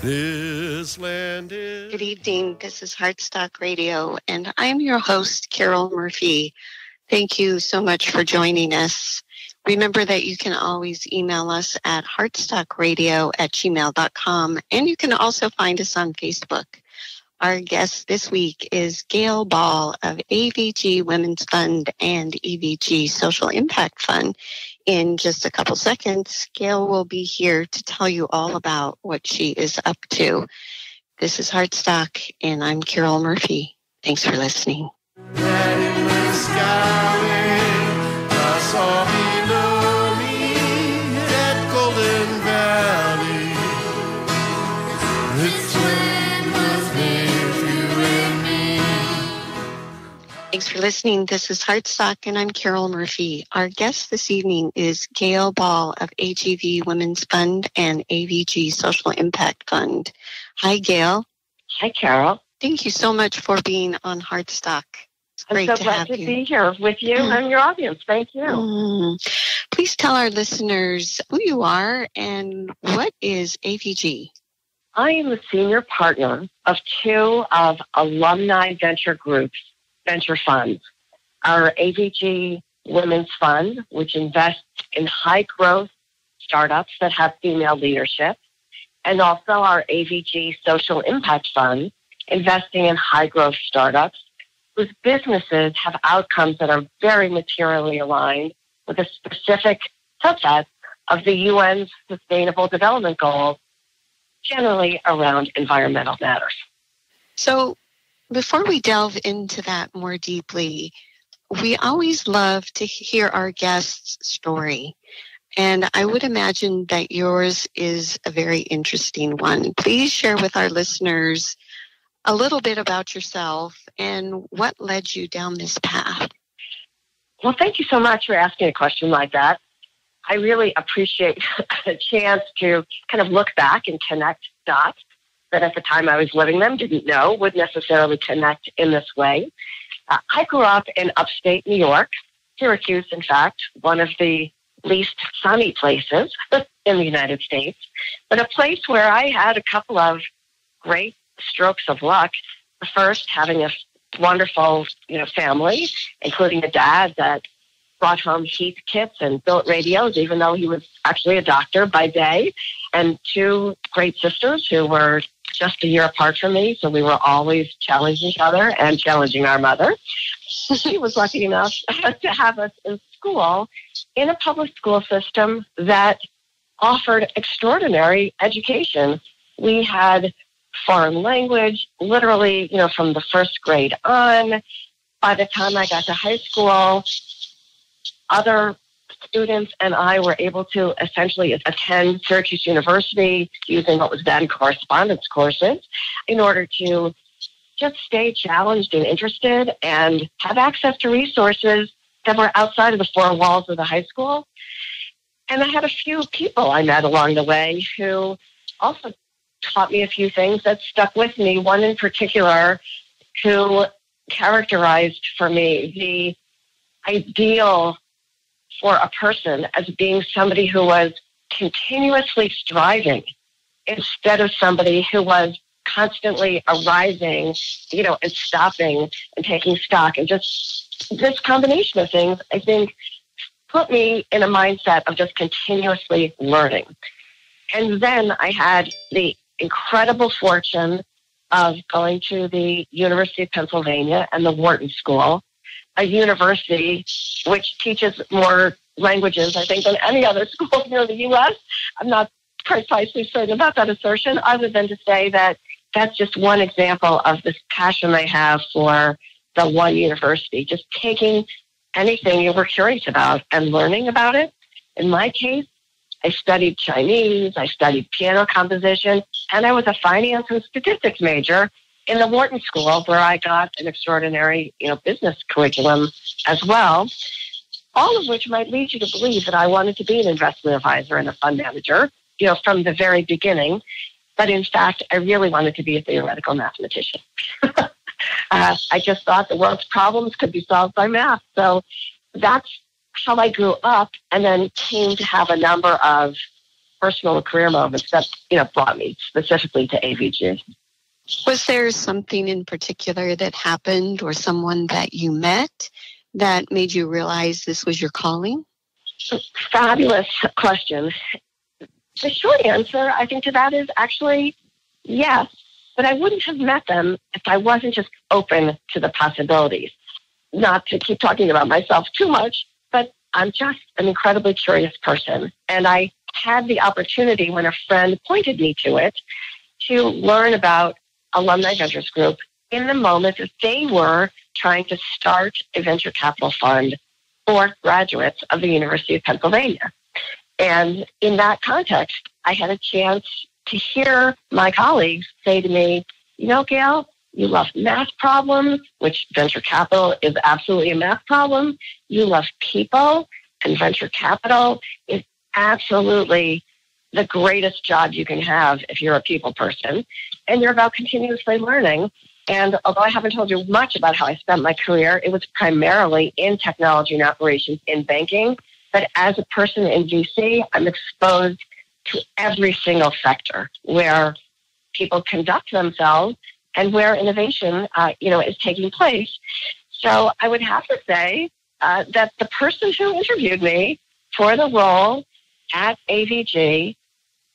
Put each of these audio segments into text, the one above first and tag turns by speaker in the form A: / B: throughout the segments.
A: This land is...
B: Good evening. This is Heartstock Radio, and I'm your host, Carol Murphy. Thank you so much for joining us. Remember that you can always email us at heartstockradio@gmail.com, and you can also find us on Facebook. Our guest this week is Gail Ball of AVG Women's Fund and AVG Social Impact Fund. In just a couple seconds, Gail will be here to tell you all about what she is up to. This is Heartstock, and I'm Carol Murphy. Thanks for listening.
A: That in the sky, I saw below me that golden valley. This land was made for you and me.
B: Thanks for listening. This is Heartstock, and I'm Carol Murphy. Our guest this evening is Gail Ball of AGV Women's Fund and AVG Social Impact Fund. Hi, Gail.
C: Hi, Carol.
B: Thank you so much for being on Heartstock. It's great
C: I'm so glad to be here with you and your audience. Thank you.
B: Please tell our listeners who you are and what is AVG.
C: I am the senior partner of two of Alumni venture groups, venture funds. Our AVG Women's Fund, which invests in high-growth startups that have female leadership, and also our AVG Social Impact Fund, investing in high-growth startups whose businesses have outcomes that are very materially aligned with a specific subset of the UN's Sustainable Development Goals, generally around environmental matters.
B: So before we delve into that more deeply, we always love to hear our guest's story. And I would imagine that yours is a very interesting one. Please share with our listeners a little bit about yourself and what led you down this path.
C: Well, thank you so much for asking a question like that. I really appreciate a chance to kind of look back and connect dots that at the time I was living them didn't know would necessarily connect in this way. I grew up in upstate New York, Syracuse, in fact, one of the least sunny places in the United States, but a place where I had a couple of great strokes of luck. The first, having a wonderful, family, including a dad that brought home heat kits and built radios, even though he was actually a doctor by day, and two great sisters who were just a year apart from me, so we were always challenging each other and challenging our mother. She was lucky enough to have us in school in a public school system that offered extraordinary education. We had foreign language, literally, from the first grade on. By the time I got to high school, other students and I were able to essentially attend Syracuse University using what was then correspondence courses in order to just stay challenged and interested and have access to resources that were outside of the four walls of the high school. And I had a few people I met along the way who also taught me a few things that stuck with me. One in particular who characterized for me the ideal for a person as being somebody who was continuously striving instead of somebody who was constantly arising, and stopping and taking stock. And just this combination of things, I think, put me in a mindset of just continuously learning. And then I had the incredible fortune of going to the University of Pennsylvania and the Wharton School, a university which teaches more languages, I think, than any other school here in the U.S. I'm not precisely certain about that assertion, other than to say that that's just one example of this passion I have for the one university, just taking anything you were curious about and learning about it. In my case, I studied Chinese, I studied piano composition, and I was a finance and statistics major in the Wharton School, where I got an extraordinary, business curriculum as well, all of which might lead you to believe that I wanted to be an investment advisor and a fund manager, from the very beginning. But in fact, I really wanted to be a theoretical mathematician. I just thought the world's problems could be solved by math. So that's how I grew up and then came to have a number of personal career moments that, brought me specifically to AVG.
B: Was there something in particular that happened or someone that you met that made you realize this was your calling?
C: Fabulous question. The short answer, I think, to that is actually yes, but I wouldn't have met them if I wasn't just open to the possibilities. Not to keep talking about myself too much, but I'm just an incredibly curious person. And I had the opportunity when a friend pointed me to it to learn about Alumni Ventures Group in the moment that they were trying to start a venture capital fund for graduates of the University of Pennsylvania. And in that context, I had a chance to hear my colleagues say to me, Gail, you love math problems, which venture capital is absolutely a math problem. You love people, and venture capital is absolutely the greatest job you can have if you're a people person. And you're about continuously learning. And although I haven't told you much about how I spent my career, it was primarily in technology and operations in banking. But as a person in VC, I'm exposed to every single sector where people conduct themselves and where innovation, is taking place. So I would have to say that the person who interviewed me for the role at AVG,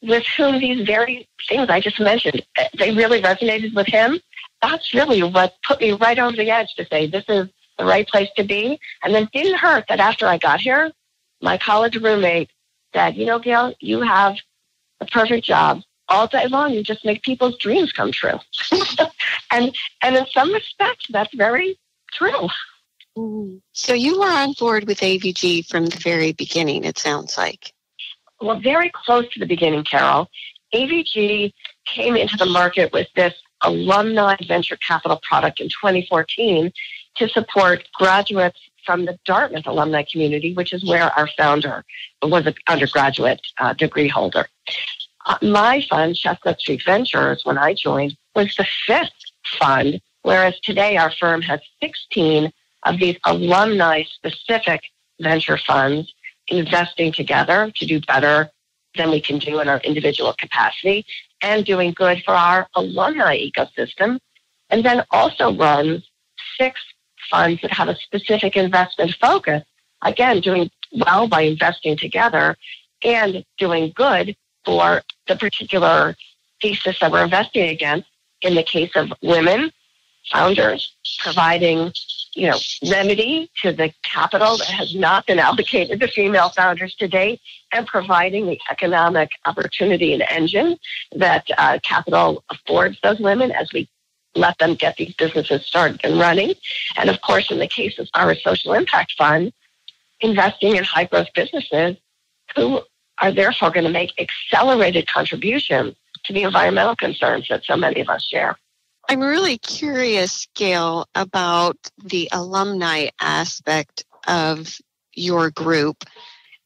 C: with whom these very things I just mentioned, they really resonated with him. That's really what put me right over the edge to say this is the right place to be. And then it didn't hurt that after I got here, my college roommate said, Gail, you have the perfect job. All day long, you just make people's dreams come true. and in some respects, that's very true.
B: So you were on board with AVG from the very beginning, it sounds like.
C: Well, very close to the beginning, Carol. AVG came into the market with this alumni venture capital product in 2014 to support graduates from the Dartmouth alumni community, which is where our founder was an undergraduate degree holder. My fund, Chestnut Street Ventures, when I joined, was the fifth fund, whereas today our firm has 16 of these alumni-specific venture funds investing together to do better than we can do in our individual capacity and doing good for our alumni ecosystem, and then also runs 6 funds that have a specific investment focus, again, doing well by investing together and doing good for the particular thesis that we're investing against. In the case of women founders, providing, remedy to the capital that has not been allocated to female founders to date, and providing the economic opportunity and engine that capital affords those women as we let them get these businesses started and running. And of course, in the case of our social impact fund, investing in high growth businesses who are therefore going to make accelerated contributions to the environmental concerns that so many of us share.
B: I'm really curious, Gail, about the alumni aspect of your group.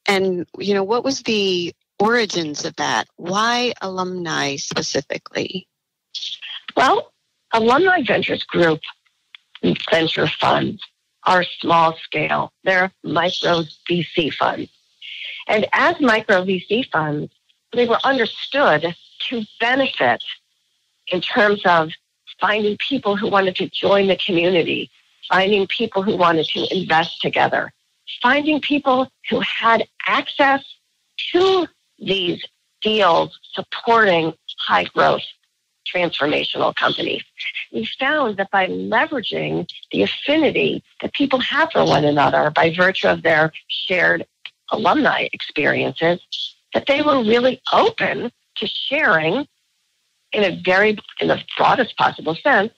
B: And, what was the origins of that? Why alumni specifically?
C: Well, Alumni Ventures Group venture funds are small scale. They're micro VC funds. And as micro VC funds, they were understood to benefit in terms of finding people who wanted to join the community, finding people who wanted to invest together, finding people who had access to these deals supporting high growth transformational companies. We found that by leveraging the affinity that people have for one another by virtue of their shared alumni experiences, that they were really open to sharing in the broadest possible sense,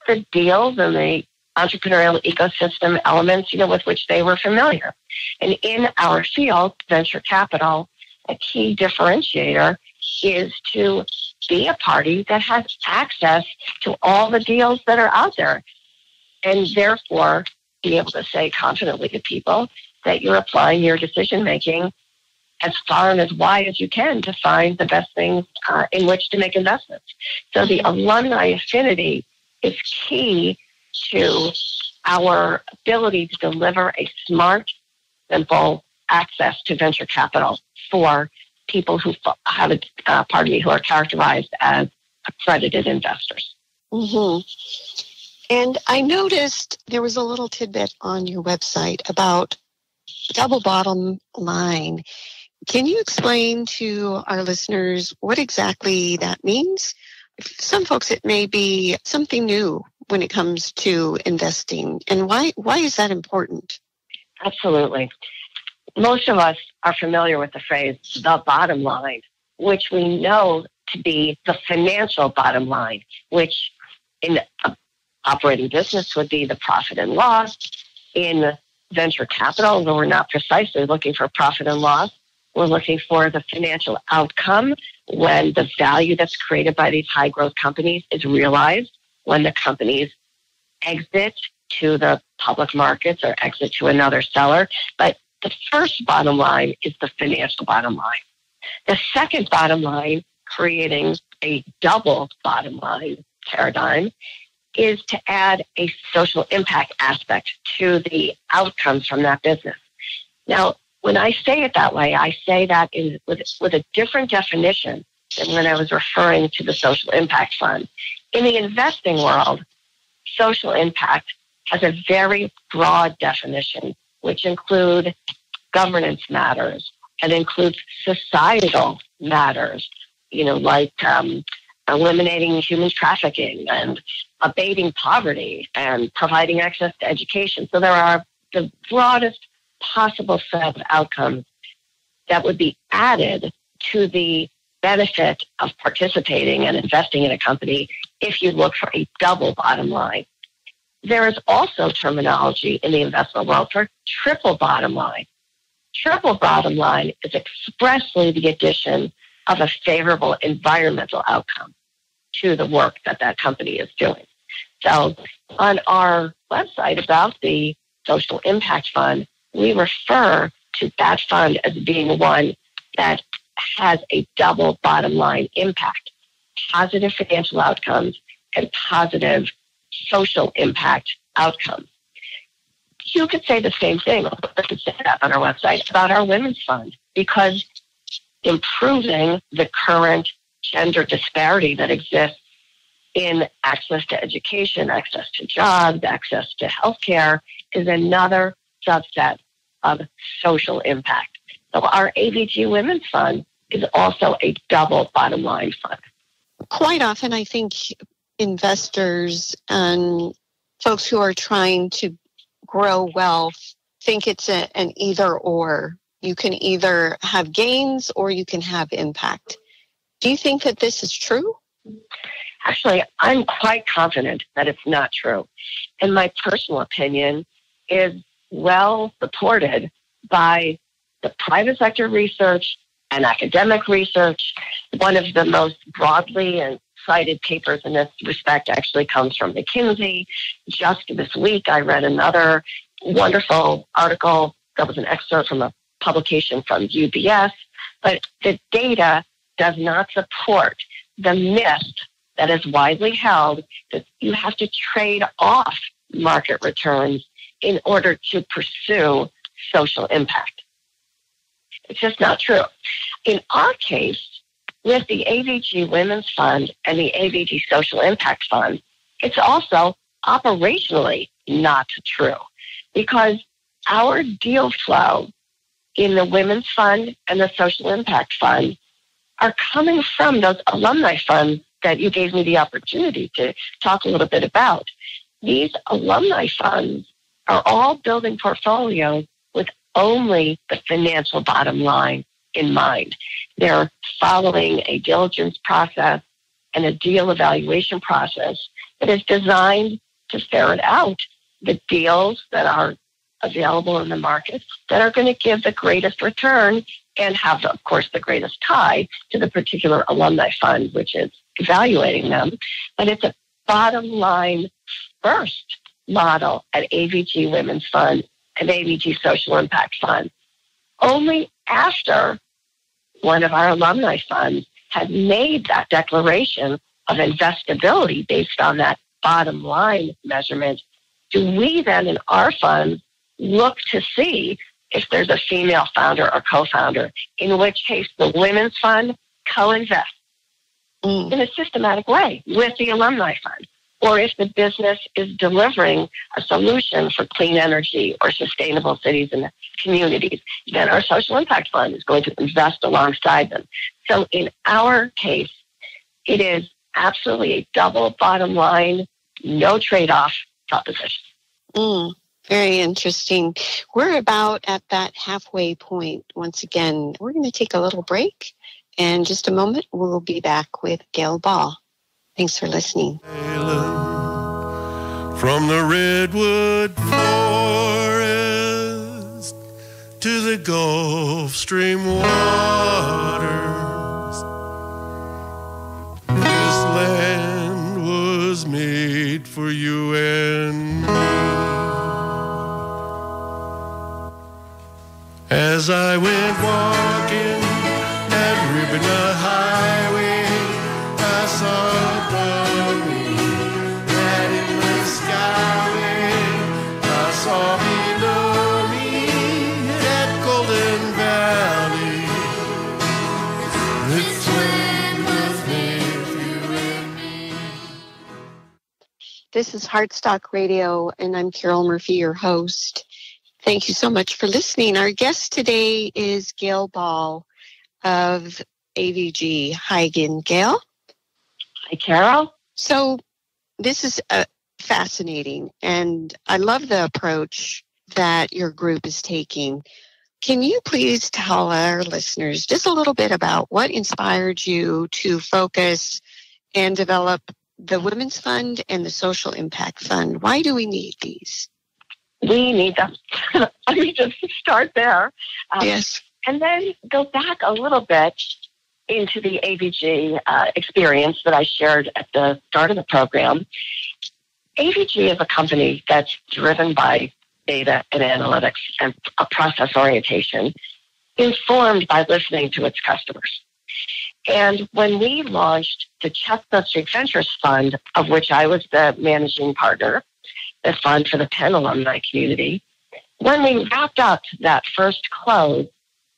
C: the deals and the entrepreneurial ecosystem elements, with which they were familiar. And in our field, venture capital, a key differentiator is to be a party that has access to all the deals that are out there, and therefore be able to say confidently to people that you're applying your decision-making as far and as wide as you can to find the best things in which to make investments. So the alumni affinity is key to our ability to deliver a smart, simple access to venture capital for people who have who are characterized as accredited investors.
B: Mm-hmm. And I noticed there was a little tidbit on your website about double bottom line. Can you explain to our listeners what exactly that means? Some folks, it may be something new when it comes to investing. And why is that important?
C: Absolutely. Most of us are familiar with the phrase, the bottom line, which we know to be the financial bottom line, which in operating business would be the profit and loss. In venture capital, though we're not precisely looking for profit and loss, we're looking for the financial outcome when the value that's created by these high growth companies is realized, when the companies exit to the public markets or exit to another seller. But the first bottom line is the financial bottom line. The second bottom line, creating a double bottom line paradigm, is to add a social impact aspect to the outcomes from that business. Now, when I say it that way, I say that with a different definition than when I was referring to the social impact fund. In the investing world, social impact has a very broad definition, which include governance matters and includes societal matters, like eliminating human trafficking and abating poverty and providing access to education. So there are the broadest possible set of outcomes that would be added to the benefit of participating and investing in a company if you look for a double bottom line. There is also terminology in the investment world for triple bottom line. Triple bottom line is expressly the addition of a favorable environmental outcome to the work that company is doing. So on our website about the Social Impact Fund, we refer to that fund as being one that has a double bottom line impact, positive financial outcomes and positive social impact outcomes. You could say the same thing, I could say that on our website, about our women's fund, because improving the current gender disparity that exists in access to education, access to jobs, access to healthcare is another subset of social impact. So our AVG Women's Fund is also a double bottom line fund.
B: Quite often, I think investors and folks who are trying to grow wealth think it's an either or. You can either have gains or you can have impact. Do you think that this is true?
C: Actually, I'm quite confident that it's not true. And my personal opinion is well supported by the private sector research and academic research. One of the most broadly and cited papers in this respect actually comes from McKinsey. Just this week, I read another wonderful article that was an excerpt from a publication from UBS, but the data does not support the myth that is widely held that you have to trade off market returns in order to pursue social impact. It's just not true. In our case, with the AVG Women's Fund and the AVG Social Impact Fund, it's also operationally not true because our deal flow in the Women's Fund and the Social Impact Fund are coming from those alumni funds that you gave me the opportunity to talk a little bit about. These alumni funds are all building portfolios with only the financial bottom line in mind. They're following a diligence process and a deal evaluation process that is designed to ferret out the deals that are available in the market that are going to give the greatest return and have, of course, the greatest tie to the particular alumni fund, which is evaluating them. But it's a bottom line first model at AVG Women's Fund and AVG Social Impact Fund. Only after one of our alumni funds had made that declaration of investability based on that bottom line measurement, do we then in our funds look to see if there's a female founder or co-founder, in which case the women's fund co-invests in a systematic way with the alumni fund. Or if the business is delivering a solution for clean energy or sustainable cities and communities, then our social impact fund is going to invest alongside them. So in our case, it is absolutely a double bottom line, no trade-off proposition.
B: Very interesting. We're about at that halfway point. Once again, we're going to take a little break. In just a moment, we'll be back with Gail Ball. Thanks for listening.
A: From the redwood forest to the Gulf Stream waters, this land was made for you and me. As I went walking that ribbon of highway, I saw above me that in the skyway, I saw below me that golden valley. This land was made for you and me.
B: This is Heartstock Radio, and I'm Carol Murphy, your host. Thank you so much for listening. Our guest today is Gail Ball of AVG. Hi again, Gail.
C: Hi, Carol.
B: So this is fascinating, and I love the approach that your group is taking. Can you please tell our listeners just a little bit about what inspired you to focus and develop the Women's Fund and the Social Impact Fund? Why do we need these?
C: We need them. Let me just start there.
B: Yes.
C: And then go back a little bit into the AVG experience that I shared at the start of the program. AVG is a company that's driven by data and analytics and a process orientation, informed by listening to its customers. And when we launched the Chestnut Street Ventures Fund, of which I was the managing partner, the fund for the Penn alumni community, when we wrapped up that first close,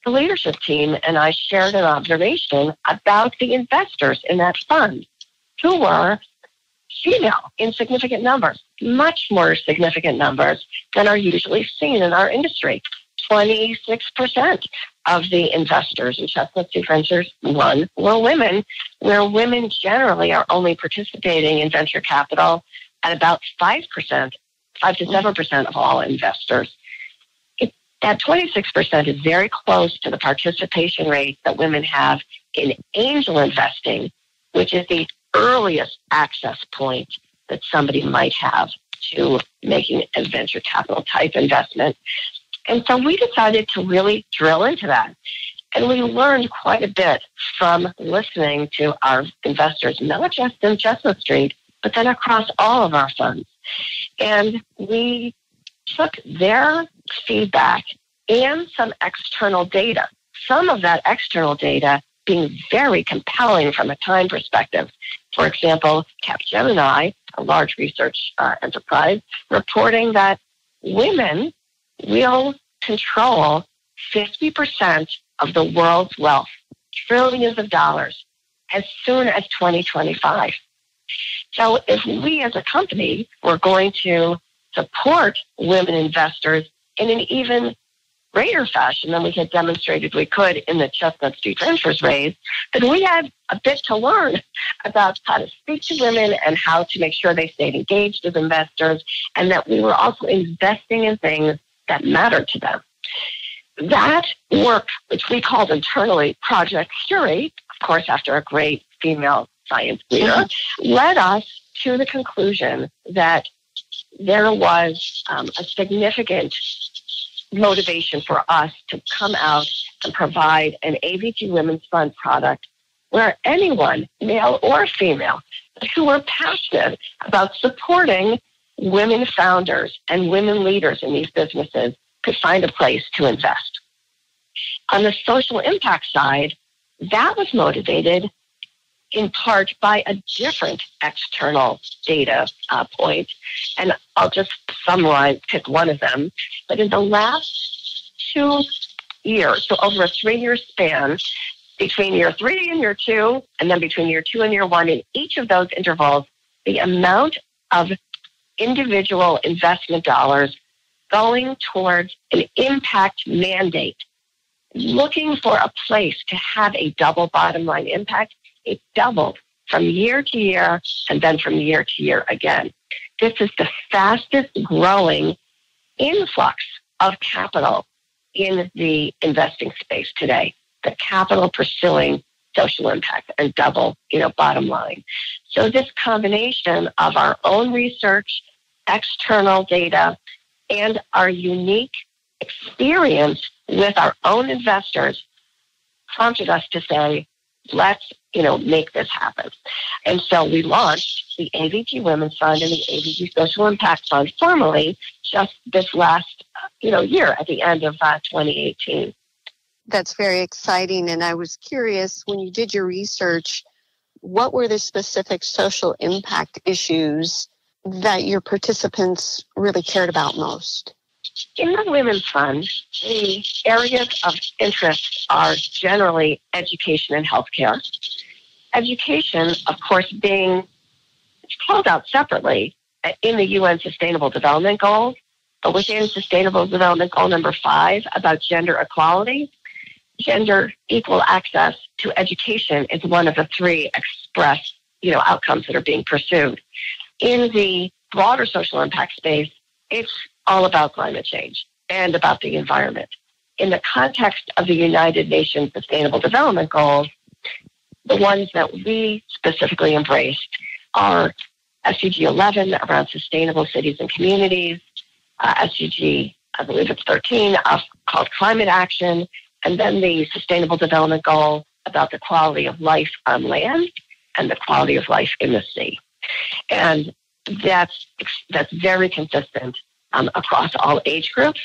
C: the leadership team and I shared an observation about the investors in that fund, who were female in significant numbers, much more significant numbers than are usually seen in our industry. 26% of the investors in Chestnut Street Ventures were women, where women generally are only participating in venture capital at about 5%, 5 to 7% of all investors. That 26% is very close to the participation rate that women have in angel investing, which is the earliest access point that somebody might have to making a venture capital type investment. And so we decided to really drill into that. And we learned quite a bit from listening to our investors, not just in Chestnut Street, but then across all of our funds. And we took their feedback and some external data, some of that external data being very compelling from a time perspective. For example, Capgemini, a large research enterprise, reporting that women will control 50% of the world's wealth, trillions of dollars, as soon as 2025. So if we as a company were going to support women investors in an even greater fashion than we had demonstrated we could in the Chestnut Street Ventures raise, then we had a bit to learn about how to speak to women and how to make sure they stayed engaged as investors, and that we were also investing in things that mattered to them. That work, which we called internally Project Curate, of course, after a great female science leader, led us to the conclusion that there was a significant motivation for us to come out and provide an AVG Women's Fund product where anyone, male or female, who were passionate about supporting women founders and women leaders in these businesses could find a place to invest. On the social impact side, that was motivated in part by a different external data point. And I'll just summarize, pick one of them. But in the last 2 years, so over a 3-year span, between year 3 and year 2, and then between year 2 and year 1, in each of those intervals, the amount of individual investment dollars going towards an impact mandate, looking for a place to have a double bottom line impact, it doubled from year to year and then from year to year again. This is the fastest growing influx of capital in the investing space today, the capital pursuing social impact and double, bottom line. So this combination of our own research, external data, and our unique experience with our own investors prompted us to say, let's, make this happen. And so we launched the AVG Women's Fund and the AVG Social Impact Fund formally just this last, year at the end of 2018.
B: That's very exciting. And I was curious, when you did your research, what were the specific social impact issues that your participants really cared about most?
C: In the Women's Fund, the areas of interest are generally education and healthcare. Education, of course, being called out separately in the UN Sustainable Development Goals, but within Sustainable Development Goal number 5 about gender equality, gender equal access to education is one of the 3 express, outcomes that are being pursued. In the broader social impact space, it's all about climate change and about the environment. In the context of the United Nations Sustainable Development Goals, the ones that we specifically embraced are SDG 11 around sustainable cities and communities, SDG, I believe it's 13, called climate action, and then the Sustainable Development Goal about the quality of life on land and the quality of life in the sea. And that's very consistent across all age groups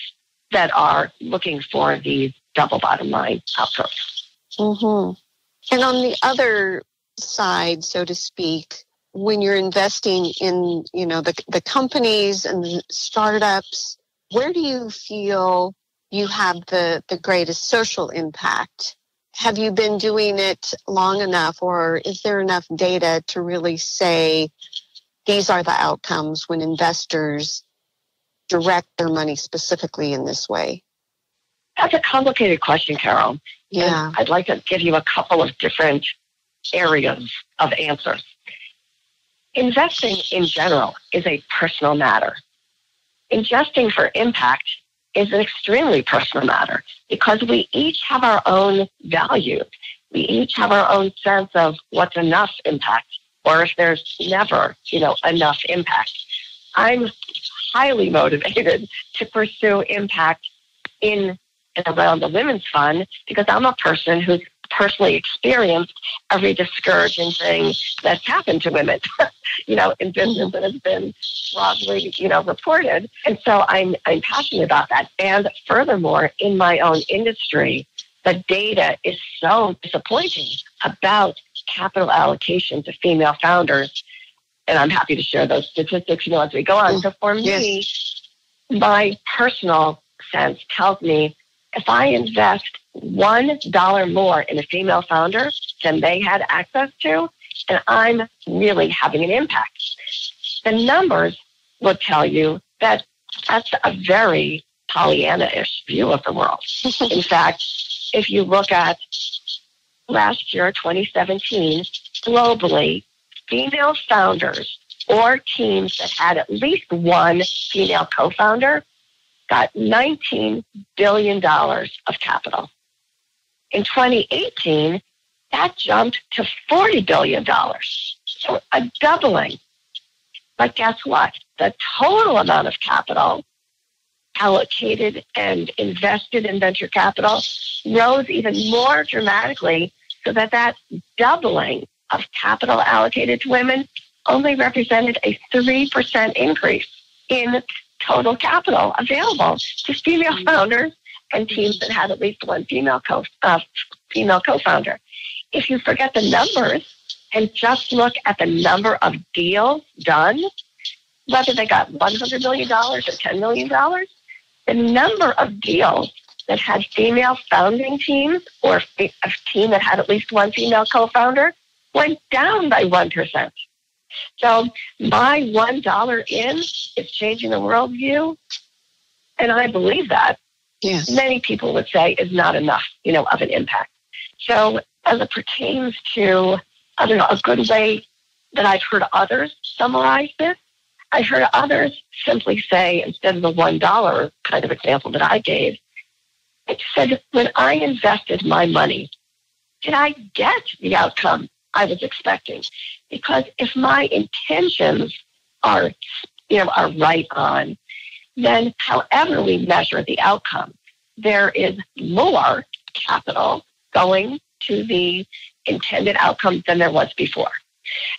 C: that are looking for these double bottom line outcomes.
B: Mm-hmm. And on the other side, so to speak, when you're investing in, the companies and the startups, where do you feel you have the greatest social impact? Have you been doing it long enough, or is there enough data to really say these are the outcomes when investors direct their money specifically in this way?
C: That's a complicated question, Carol.
B: Yeah.
C: And I'd like to give you a couple of different areas of answers. Investing in general is a personal matter. Investing for impact is an extremely personal matter because we each have our own value. We each have our own sense of what's enough impact, or if there's never, enough impact. I'm highly motivated to pursue impact in and around the Women's Fund because I'm a person who's personally experienced every discouraging thing that's happened to women, in business that has been broadly, reported. And so I'm passionate about that. And furthermore, in my own industry, the data is so disappointing about capital allocation to female founders. And I'm happy to share those statistics, as we go on. So for me, my personal sense tells me if I invest $1 more in a female founder than they had access to, and I'm really having an impact. The numbers will tell you that that's a very Pollyanna-ish view of the world. In fact, if you look at last year, 2017, globally, female founders or teams that had at least one female co-founder got $19 billion of capital. In 2018, that jumped to $40 billion. So a doubling. But guess what? The total amount of capital allocated and invested in venture capital rose even more dramatically so that doubling of capital allocated to women only represented a 3% increase in total capital available to female founders and teams that had at least one female co-founder. If you forget the numbers and just look at the number of deals done, whether they got $100 million or $10 million, the number of deals that had female founding teams or a team that had at least one female co-founder went down by 1%. So my $1 in is changing the worldview, and I believe that.
B: Yes.
C: Many people would say is not enough, of an impact. So as it pertains to, a good way that I've heard others summarize this, I heard others simply say, instead of the $1 kind of example that I gave, it said, when I invested my money, did I get the outcome I was expecting? Because if my intentions are right on, then however we measure the outcome, there is more capital going to the intended outcome than there was before.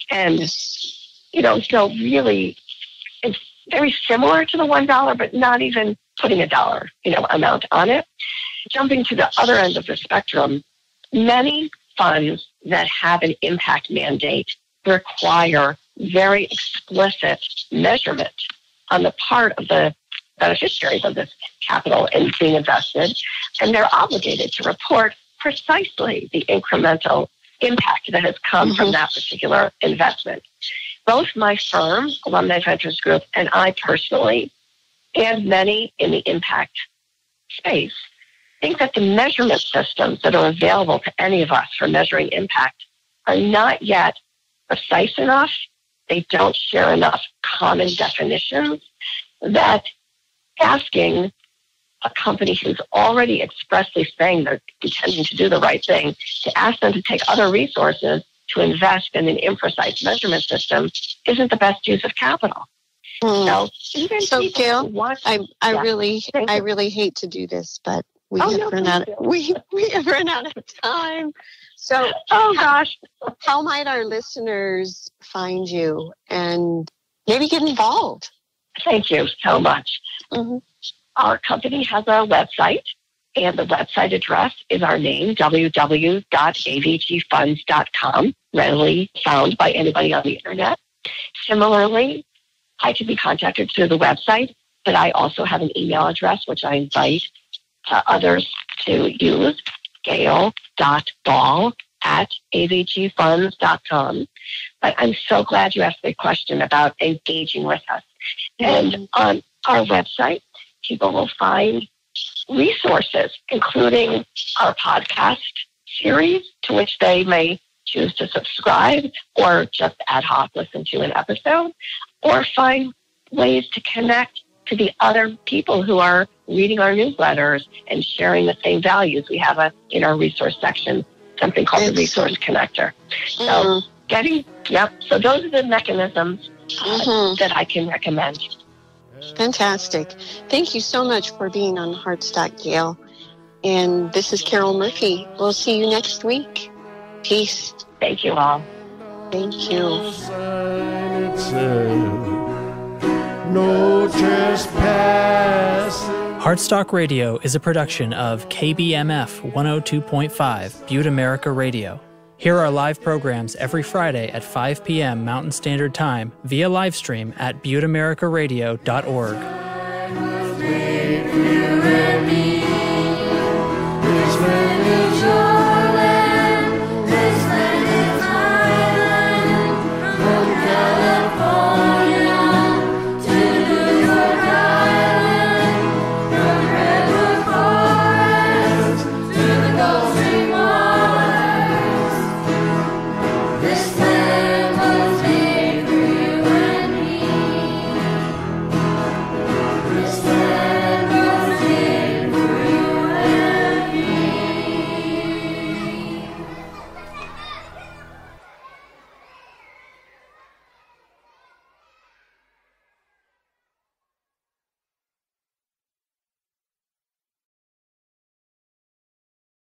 C: And, so really, it's very similar to the $1, but not even putting a dollar, amount on it. Jumping to the other end of the spectrum, many funds that have an impact mandate require very explicit measurement on the part of the beneficiaries of this capital and being invested, and they're obligated to report precisely the incremental impact that has come from that particular investment. Both my firm, Alumni Ventures Group, and I personally, and many in the impact space, think that the measurement systems that are available to any of us for measuring impact are not yet precise enough. They don't share enough common definitions that asking a company who's already expressly saying they're intending to do the right thing, to ask them to take other resources to invest in an imprecise measurement system isn't the best use of capital. So
B: Gail, I really hate to do this, but we have run out of time. So, how might our listeners find you and maybe get involved?
C: Thank you so much. Our company has a website, and the website address is our name, www.avgfunds.com, readily found by anybody on the internet. Similarly, I can be contacted through the website, but I also have an email address, which I invite others to use, gail.ball@avgfunds.com. But I'm so glad you asked the question about engaging with us. And on our website, people will find resources, including our podcast series, to which they may choose to subscribe or just ad hoc listen to an episode, or find ways to connect to the other people who are reading our newsletters and sharing the same values. We have in our resource section, something called the Resource Connector. So so those are the mechanisms that I can recommend.
B: Fantastic. Thank you so much for being on Heartstock, Gail. And this is Carol Murphy. We'll see you next week. Peace.
C: Thank you all.
B: Thank you.
A: No trespassing.
D: Heartstock Radio is a production of KBMF 102.5 Butte America Radio. Hear our live programs every Friday at 5 p.m. Mountain Standard Time via live stream at butteamericaradio.org.